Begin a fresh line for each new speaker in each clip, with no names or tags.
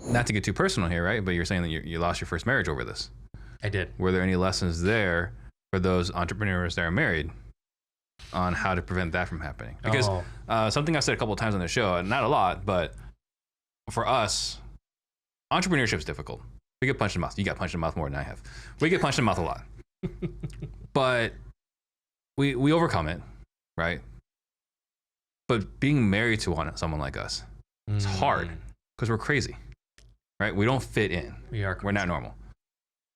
not to get too personal here, right? But you're saying that you lost your first marriage over this.
I did.
Were there any lessons there for those entrepreneurs that are married on how to prevent that from happening? Because something I've said a couple of times on the show, not a lot, but for us, entrepreneurship is difficult. We get punched in the mouth. You got punched in the mouth more than I have. We get punched in the mouth a lot. But we overcome it, right? But being married to someone like us, it's hard because we're crazy, right? We don't fit in. We're not normal.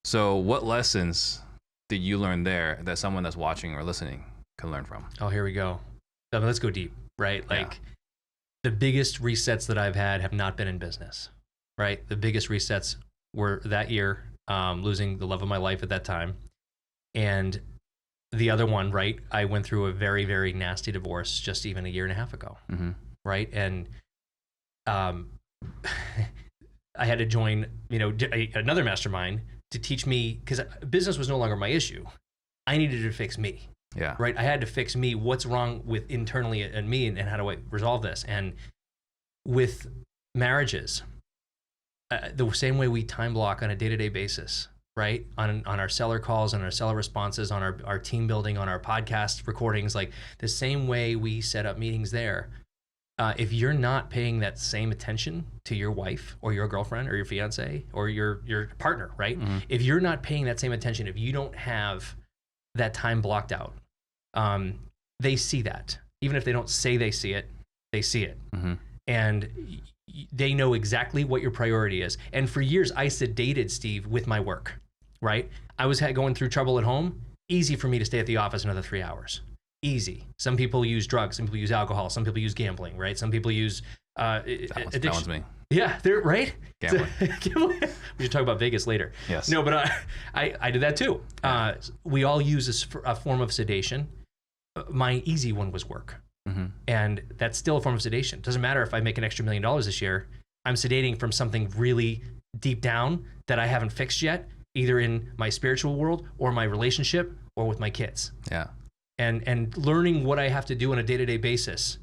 So what lessons did you learn there that someone that's watching or listening can learn from?
Oh, here we go. Let's go deep, right? Like the biggest resets that I've had have not been in business, right? The biggest resets were that year, losing the love of my life at that time. And the other one, right? I went through a very, very nasty divorce just even a year and a half ago, right? And I had to join, another mastermind to teach me, because business was no longer my issue. I needed to fix me.
Yeah.
Right. I had to fix me. What's wrong with internally and me, and how do I resolve this? And with marriages, the same way we time block on a day-to-day basis, right? On our seller calls, on our seller responses, on our team building, on our podcast recordings, like the same way we set up meetings there. If you're not paying that same attention to your wife or your girlfriend or your fiance or your partner, right? If you're not paying that same attention, if you don't have that time blocked out, they see that. Even if they don't say they see it, they see it. And they know exactly what your priority is. And for years, I sedated Steve with my work, right? I was going through trouble at home. Easy for me to stay at the office another 3 hours. Easy. Some people use drugs. Some people use alcohol. Some people use gambling, right? Some people use addiction.
That one's me.
Yeah, they're right.
Gambling.
We should talk about Vegas later.
Yes.
No, but I did that too. We all use a form of sedation. My easy one was work. And that's still a form of sedation. Doesn't matter if I make an extra $1 million this year. I'm sedating from something really deep down that I haven't fixed yet, either in my spiritual world or my relationship or with my kids.
Yeah.
And learning what I have to do on a day-to-day basis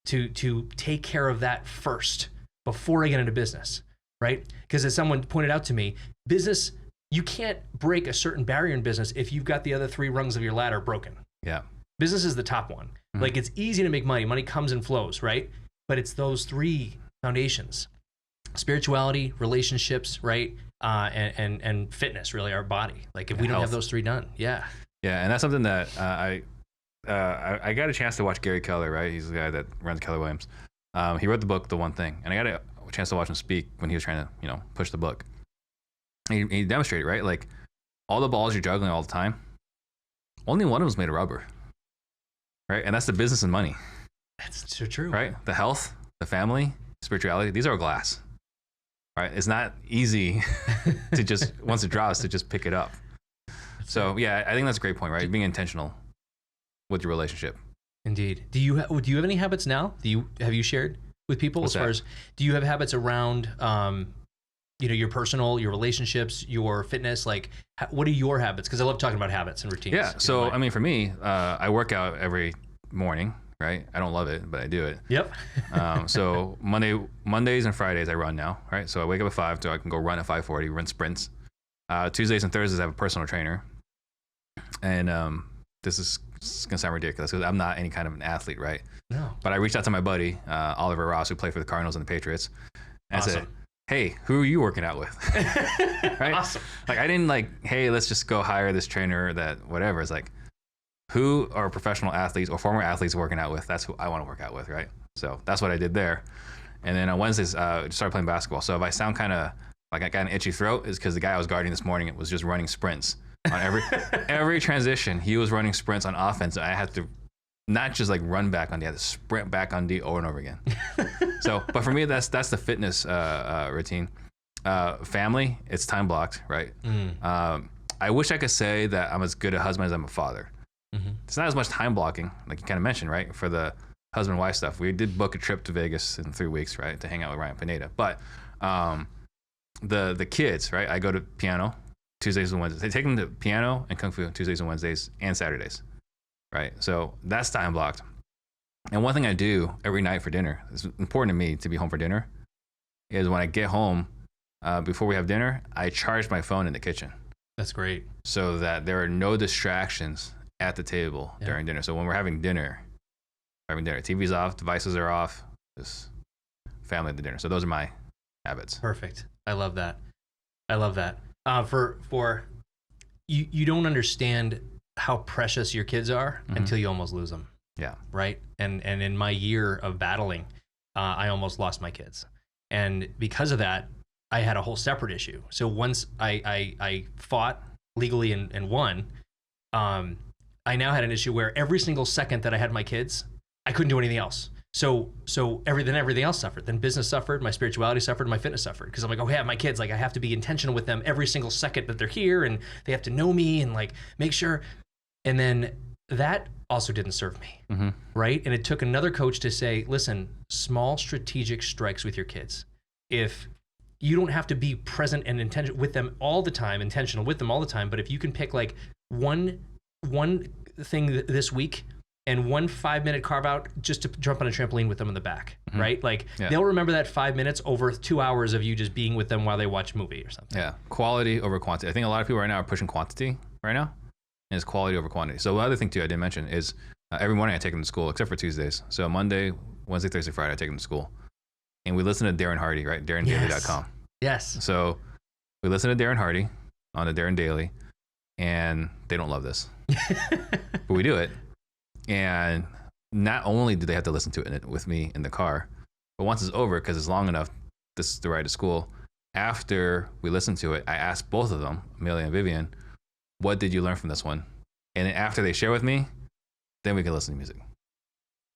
to take care of that first before I get into business, right? Because as someone pointed out to me, business, you can't break a certain barrier in business if you've got the other 3 rungs of your ladder broken.
Yeah.
Business is the top one. Like it's easy to make money. Money comes and flows, right? But it's those 3 foundations: spirituality, relationships, right? And fitness, really, our body. Like if we don't have those 3 done, yeah.
Yeah, and that's something that I got a chance to watch Gary Keller, right? He's the guy that runs Keller Williams. He wrote the book, The One Thing, and I got a chance to watch him speak when he was trying to, push the book. He demonstrated, right? Like all the balls you're juggling all the time, only one of them is made of rubber, right? And that's the business and money.
That's so true,
right? The health, the family, spirituality, these are glass, right? It's not easy to just, once it drops, to just pick it up. So yeah, I think that's a great point, right? Being intentional with your relationship.
Indeed. Do you have any habits now? Have you shared with people
What's
as far
that?
as, do you have habits around, your personal, your relationships, your fitness? Like, what are your habits? Because I love talking about habits and routines.
Yeah. So I mean, for me, I work out every morning, right? I don't love it, but I do it.
Yep.
So Mondays and Fridays I run now, right? So I wake up at 5 so I can go run at 5:40, run sprints. Tuesdays and Thursdays I have a personal trainer. And this is gonna sound ridiculous because I'm not any kind of an athlete, right?
No.
But I reached out to my buddy, Oliver Ross, who played for the Cardinals and the Patriots, and
Awesome.
said, hey, who are you working out with? Right?
Awesome.
Like I didn't hey, let's just go hire this trainer that whatever. It's like, who are professional athletes or former athletes working out with? That's who I want to work out with, right? So that's what I did there. And then on Wednesdays, started playing basketball. So if I sound kind of like I got an itchy throat, is because the guy I was guarding this morning was just running sprints on every transition. He was running sprints on offense. I had to not just like run back on D, I had to sprint back on D over and over again. So, but for me, that's the fitness routine. Family, it's time blocked, right? I wish I could say that I'm as good a husband as I'm a father. It's not as much time blocking, like you kind of mentioned, right? For the husband-wife stuff. We did book a trip to Vegas in 3 weeks, right? To hang out with Ryan Pineda. But the kids, right? I go to piano Tuesdays and Wednesdays. They take them to piano and Kung Fu Tuesdays and Wednesdays and Saturdays, right? So that's time blocked. And one thing I do every night for dinner, it's important to me to be home for dinner, is when I get home, before we have dinner, I charge my phone in the kitchen
That's great.
so that there are no distractions at the table
Yeah.
during dinner. So when we're having dinner, TV's off, devices are off, just family at the dinner. So those are my habits.
Perfect. I love that. I love that. For you don't understand how precious your kids are until you almost lose them.
Yeah.
Right. And in my year of battling, I almost lost my kids. And because of that, I had a whole separate issue. So once I fought legally and won, I now had an issue where every single second that I had my kids, I couldn't do anything else. So everything else suffered. Then business suffered, my spirituality suffered, my fitness suffered. Because I'm like, oh, I have my kids. Like, I have to be intentional with them every single second that they're here, and they have to know me and like make sure. And then that also didn't serve me, right? And it took another coach to say, listen, small strategic strikes with your kids. If you don't have to be present and intentional with them all the time, but if you can pick like one thing this week and 1 5-minute carve out just to jump on a trampoline with them in the back, right? Like they'll remember that 5 minutes over 2 hours of you just being with them while they watch a movie or something.
Yeah, quality over quantity. I think a lot of people right now are pushing quantity right now, and it's quality over quantity. So the other thing too I didn't mention is every morning I take them to school, except for Tuesdays. So Monday, Wednesday, Thursday, Friday, I take them to school. And we listen to Darren Hardy, right? DarrenDaily.com.
Yes.
So we listen to Darren Hardy on the Darren Daily, and they don't love this. But we do it. And not only do they have to listen to it with me in the car, but once it's over, because it's long enough, this is the ride to school, after we listen to it, I ask both of them, Amelia and Vivian, what did you learn from this one? And then after they share with me, then we can listen to music.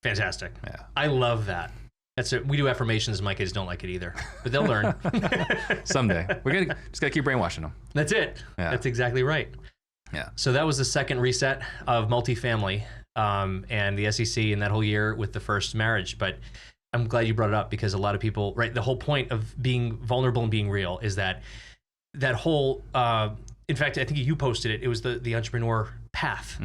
Fantastic.
Yeah.
I love that. That's it. We do affirmations. My kids don't like it either, but they'll learn.
Someday. Just gotta keep brainwashing them.
That's it.
Yeah.
That's exactly right.
Yeah.
So that was the second reset of multifamily and the SEC and that whole year with the first marriage. But I'm glad you brought it up because a lot of people, right? The whole point of being vulnerable and being real is that whole, in fact, I think you posted it. It was the entrepreneur path.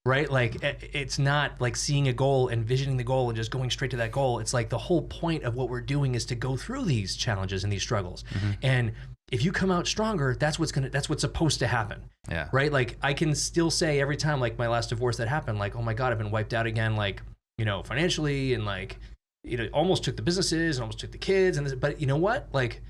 Right? Like it's not like seeing a goal and visioning the goal and just going straight to that goal. It's like the whole point of what we're doing is to go through these challenges and these struggles. And if you come out stronger, that's what's supposed to happen.
Yeah.
Right? Like I can still say every time, like my last divorce that happened, like, oh my God, I've been wiped out again, like, financially, and like, almost took the businesses and almost took the kids but you know what? Like,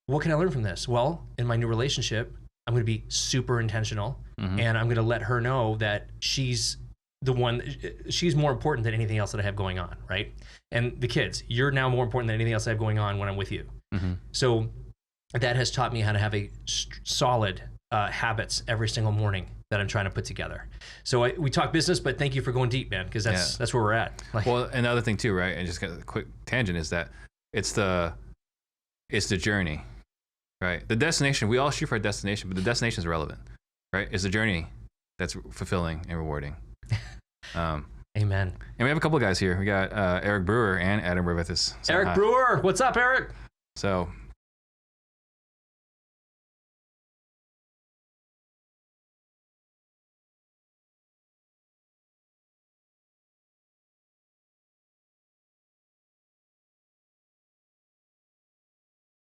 what can I learn from this? Well, in my new relationship, I'm going to be super intentional and I'm going to let her know that she's more important than anything else that I have going on, right? And the kids, you're now more important than anything else I have going on when I'm with you. So that has taught me how to have a solid habits every single morning that I'm trying to put together. So we talk business, but thank you for going deep, man, because that's where we're at. Like,
well, another thing too, right? And just a quick tangent is that it's the journey. Right. The destination, we all shoot for a destination, but the destination is irrelevant, right? It's the journey that's fulfilling and rewarding.
Amen.
And we have a couple of guys here. We got Eric Brewer and Adam Brewer with us.
Eric Brewer. What's up, Eric?
So